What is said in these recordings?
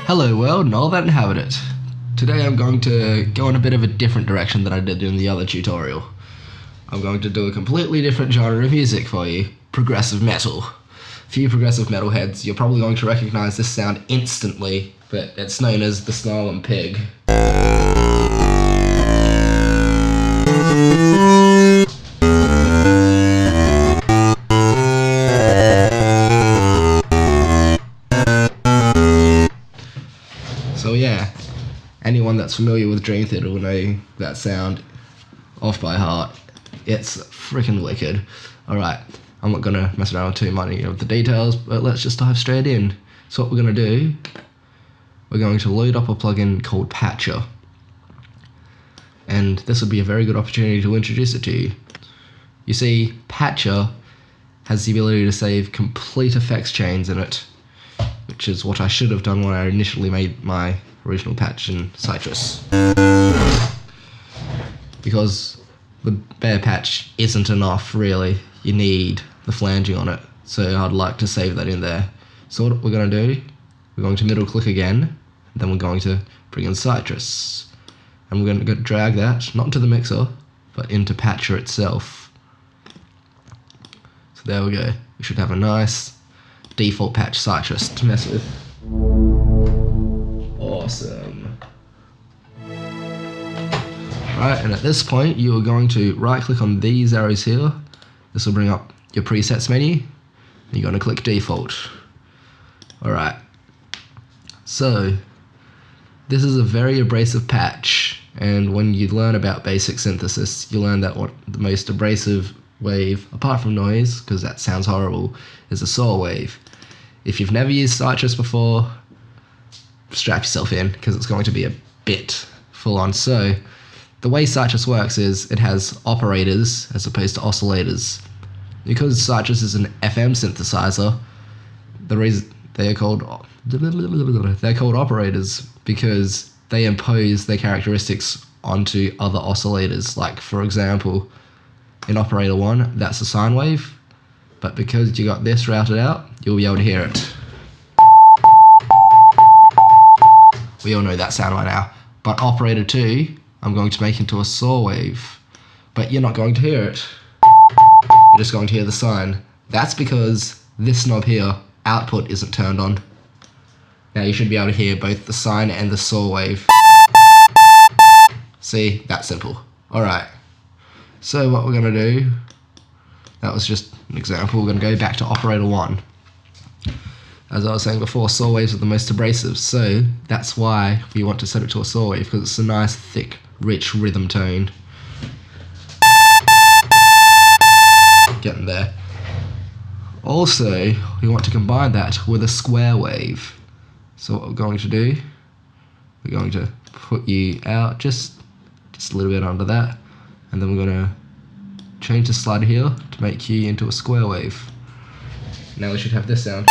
Hello world and all that inhabit it. Today I'm going to go in a bit of a different direction than I did in the other tutorial. I'm going to do a completely different genre of music for you, progressive metal. For you progressive metal heads, you're probably going to recognise this sound instantly, but it's known as the Snarlin pig. So yeah, anyone that's familiar with Dream Theater will know that sound off by heart. It's freaking wicked. Alright, I'm not going to mess around with too many of the details, but let's just dive straight in. So what we're going to do, we're going to load up a plugin called Patcher. And this would be a very good opportunity to introduce it to you. You see, Patcher has the ability to save complete effects chains in it, which is what I should have done when I initially made my original patch in Sytrus. Because the bare patch isn't enough, really. You need the flanging on it, so I'd like to save that in there. So what we're going to do, we're going to middle click again, then we're going to bring in Sytrus. And we're going to drag that, not into the mixer, but into Patcher itself. So there we go. We should have a nice default patch Sytrus to mess with. Awesome. Right, and at this point you are going to right click on these arrows here. This will bring up your presets menu, and you're going to click default. Alright, so this is a very abrasive patch, and when you learn about basic synthesis, you learn that what the most abrasive wave, apart from noise, because that sounds horrible, is a saw wave. If you've never used Sytrus before, strap yourself in, because it's going to be a bit full on. So the way Sytrus works is it has operators as opposed to oscillators. Because Sytrus is an FM synthesizer, the reason they're called operators because they impose their characteristics onto other oscillators. Like, for example, in operator 1, that's a sine wave, but because you got this routed out, you'll be able to hear it. We all know that sound right now. But operator 2, I'm going to make into a saw wave, but you're not going to hear it. You're just going to hear the sine. That's because this knob here, output, isn't turned on. Now you should be able to hear both the sine and the saw wave. See, that simple. Alright, so what we're going to do, that was just an example, we're going to go back to operator 1. As I was saying before, saw waves are the most abrasive, so that's why we want to set it to a saw wave, because it's a nice, thick, rich rhythm tone. Getting there. Also, we want to combine that with a square wave. So what we're going to do, we're going to put you out just a little bit under that, and then we're going to change the slider here to make you into a square wave. Now we should have this sound.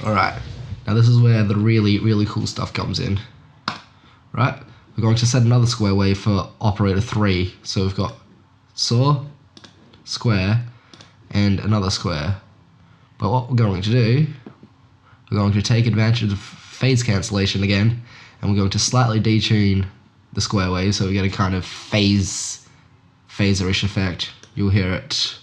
Alright, now this is where the really cool stuff comes in. Right, we're going to set another square wave for operator 3. So we've got saw, square, and another square. But what we're going to do, we're going to take advantage of phase cancellation again, and we're going to slightly detune the square wave so we get a kind of phaserish effect. You'll hear it.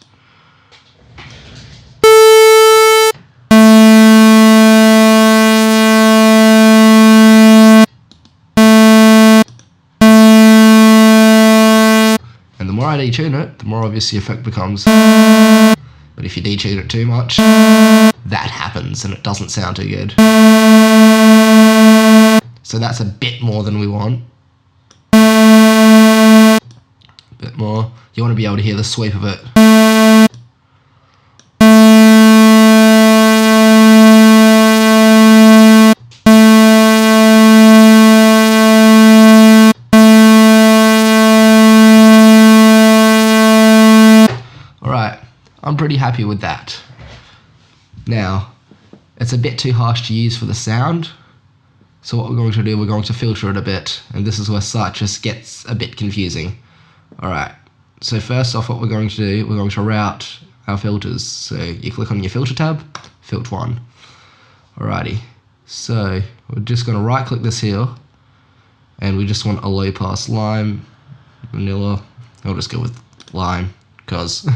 And the more I detune it, the more obvious the effect becomes. But if you detune it too much, that happens and it doesn't sound too good. So that's a bit more than we want. A bit more. You want to be able to hear the sweep of it. Alright, I'm pretty happy with that. Now, it's a bit too harsh to use for the sound. So what we're going to do, we're going to filter it a bit, and this is where Sytrus gets a bit confusing. Alright, so first off what we're going to do, we're going to route our filters. So you click on your filter tab, filter 1. Alrighty, so we're just going to right click this here, and we just want a low pass lime, vanilla. I'll just go with lime, cause.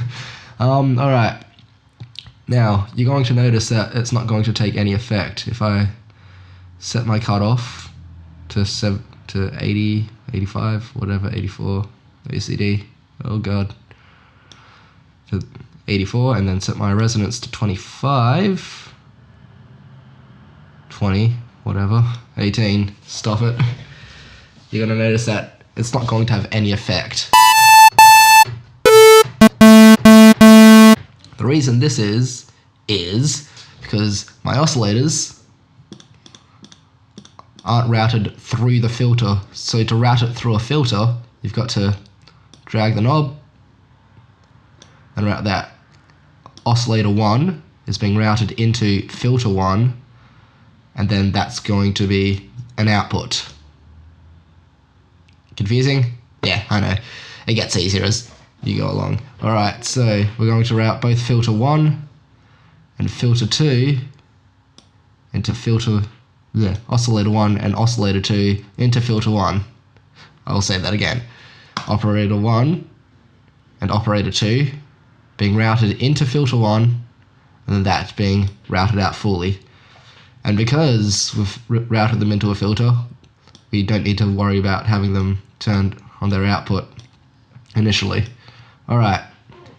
Alright, now you're going to notice that it's not going to take any effect. If I set my cutoff to 80, 85, whatever, 84, OCD, oh god, to 84, and then set my resonance to 25, 20, whatever, 18, stop it. You're going to notice that it's not going to have any effect. The reason this is because my oscillators aren't routed through the filter. So to route it through a filter, you've got to drag the knob and route that. Oscillator 1 is being routed into filter 1, and then that's going to be an output. Confusing? Yeah, I know. It gets easier as you go along. Alright, so we're going to route both filter 1 and filter 2 into oscillator 1 and oscillator 2 into filter 1. I'll say that again. Operator 1 and operator 2 being routed into filter 1, and then that's being routed out fully. And because we've routed them into a filter, we don't need to worry about having them turned on their output initially. Alright,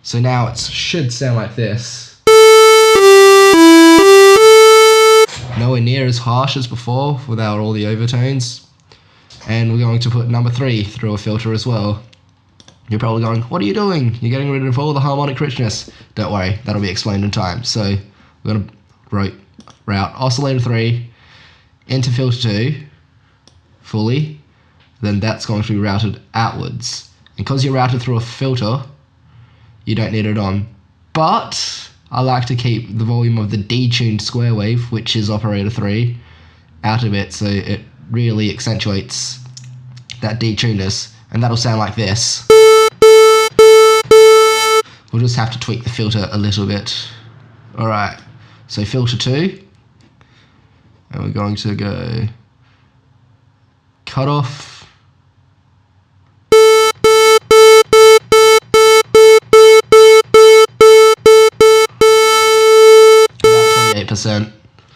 so now it should sound like this. Nowhere near as harsh as before without all the overtones. And we're going to put number 3 through a filter as well. You're probably going, what are you doing? You're getting rid of all the harmonic richness. Don't worry, that'll be explained in time. So we're going to route oscillator 3 into filter 2 fully. Then that's going to be routed outwards. And because you're routed through a filter, you don't need it on. But I like to keep the volume of the detuned square wave, which is operator 3, out of it, so it really accentuates that detunedness, and that'll sound like this. We'll just have to tweak the filter a little bit. Alright, so filter 2, and we're going to go cutoff.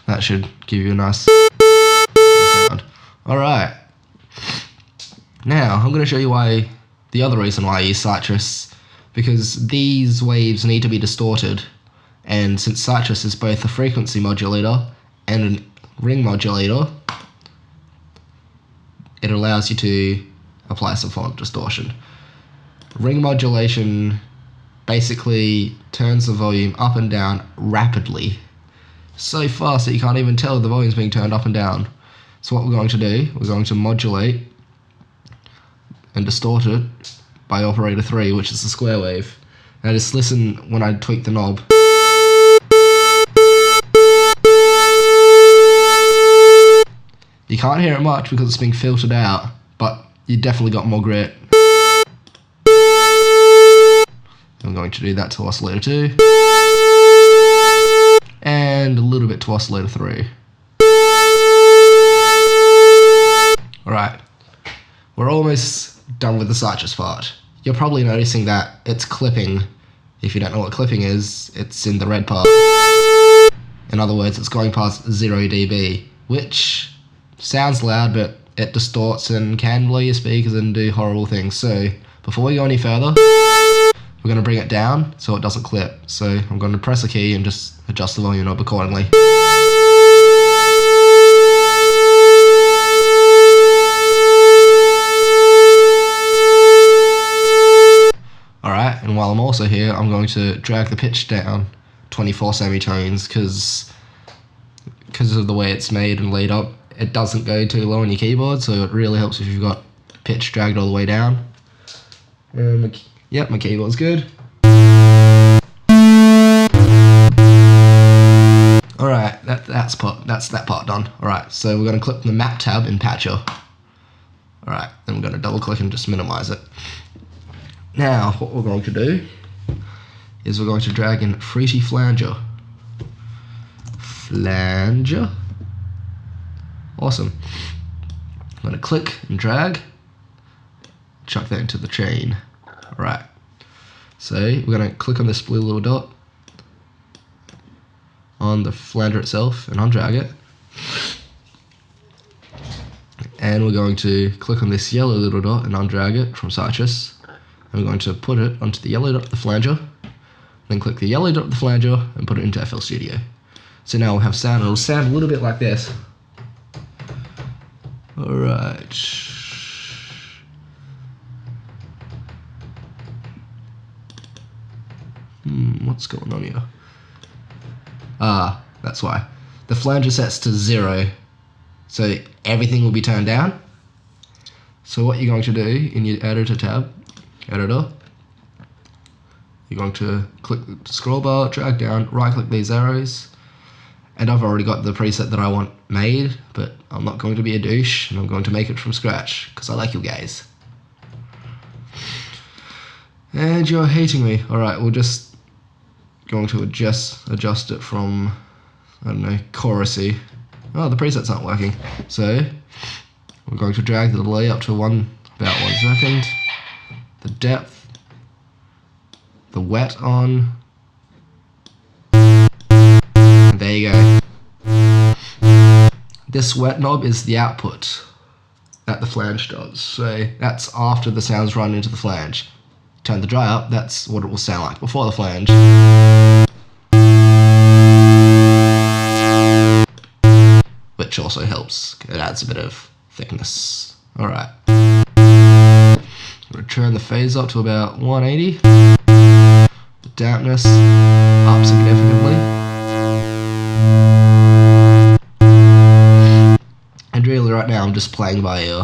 That should give you a nice sound. Alright. Now, I'm going to show you the other reason why I use Sytrus. Because these waves need to be distorted. And since Sytrus is both a frequency modulator and a ring modulator, it allows you to apply some form of distortion. Ring modulation basically turns the volume up and down rapidly. So fast that you can't even tell the volume's being turned up and down. So what we're going to do, we're going to modulate and distort it by operator 3, which is the square wave. Now just listen when I tweak the knob. You can't hear it much because it's being filtered out, but you definitely got more grit. I'm going to do that to oscillator 2. And a little bit to oscillator 3. Alright, we're almost done with the Sytrus part. You're probably noticing that it's clipping. If you don't know what clipping is, it's in the red part. In other words, it's going past 0 dB, which sounds loud, but it distorts and can blow your speakers and do horrible things. So before we go any further, we're going to bring it down so it doesn't clip. So I'm going to press a key and just adjust the volume knob accordingly. Alright, and while I'm also here, I'm going to drag the pitch down 24 semitones because of the way it's made and laid up. It doesn't go too low on your keyboard, so it really helps if you've got pitch dragged all the way down. Yep, my keyboard's good. Alright, that that's that part done. Alright, so we're going to click the map tab in Patcher. Alright, then we're going to double click and just minimize it. Now, what we're going to do is we're going to drag in Fruity Flanger. Flanger. Awesome. I'm going to click and drag, chuck that into the chain. Alright, so we're going to click on this blue little dot on the flanger itself and undrag it. And we're going to click on this yellow little dot and undrag it from Sytrus. And we're going to put it onto the yellow dot of the flanger. Then click the yellow dot of the flanger and put it into FL Studio. So now we'll have sound. It'll sound a little bit like this. Alright. What's going on here? Ah, that's why. The flanger sets to 0. So everything will be turned down. So what you're going to do in your editor tab, editor, you're going to click the scroll bar, drag down, right click these arrows, and I've already got the preset that I want made, but I'm not going to be a douche and I'm going to make it from scratch because I like you guys. And you're hating me. Alright, we're just going to adjust it from, I don't know, chorusy. Oh, the presets aren't working. So we're going to drag the delay up to about 1 second. The depth, the wet on, and there you go. This wet knob is the output that the flange does. So that's after the sounds run into the flange. Turn the dry up, that's what it will sound like before the flange. Which also helps, it adds a bit of thickness. Alright. We'll turn the phase up to about 180. The dampness up significantly. And really right now I'm just playing by ear.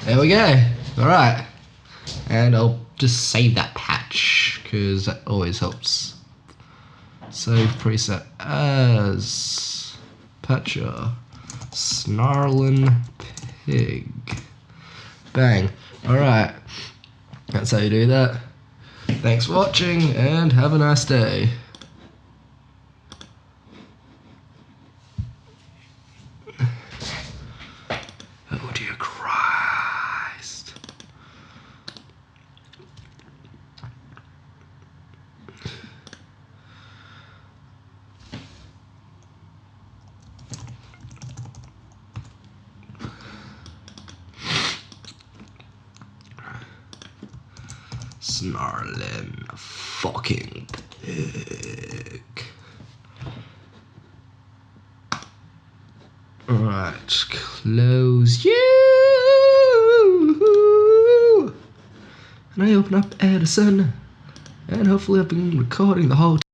There we go. Alright. And I'll just save that patch, because that always helps. Save preset as Patcher Snarlin Pig. Bang. Alright. That's how you do that. Thanks for watching, and have a nice day. Oh dear Christ. Snarlin fucking pig. Alright, close you. And I open up Edison. And hopefully I've been recording the whole time.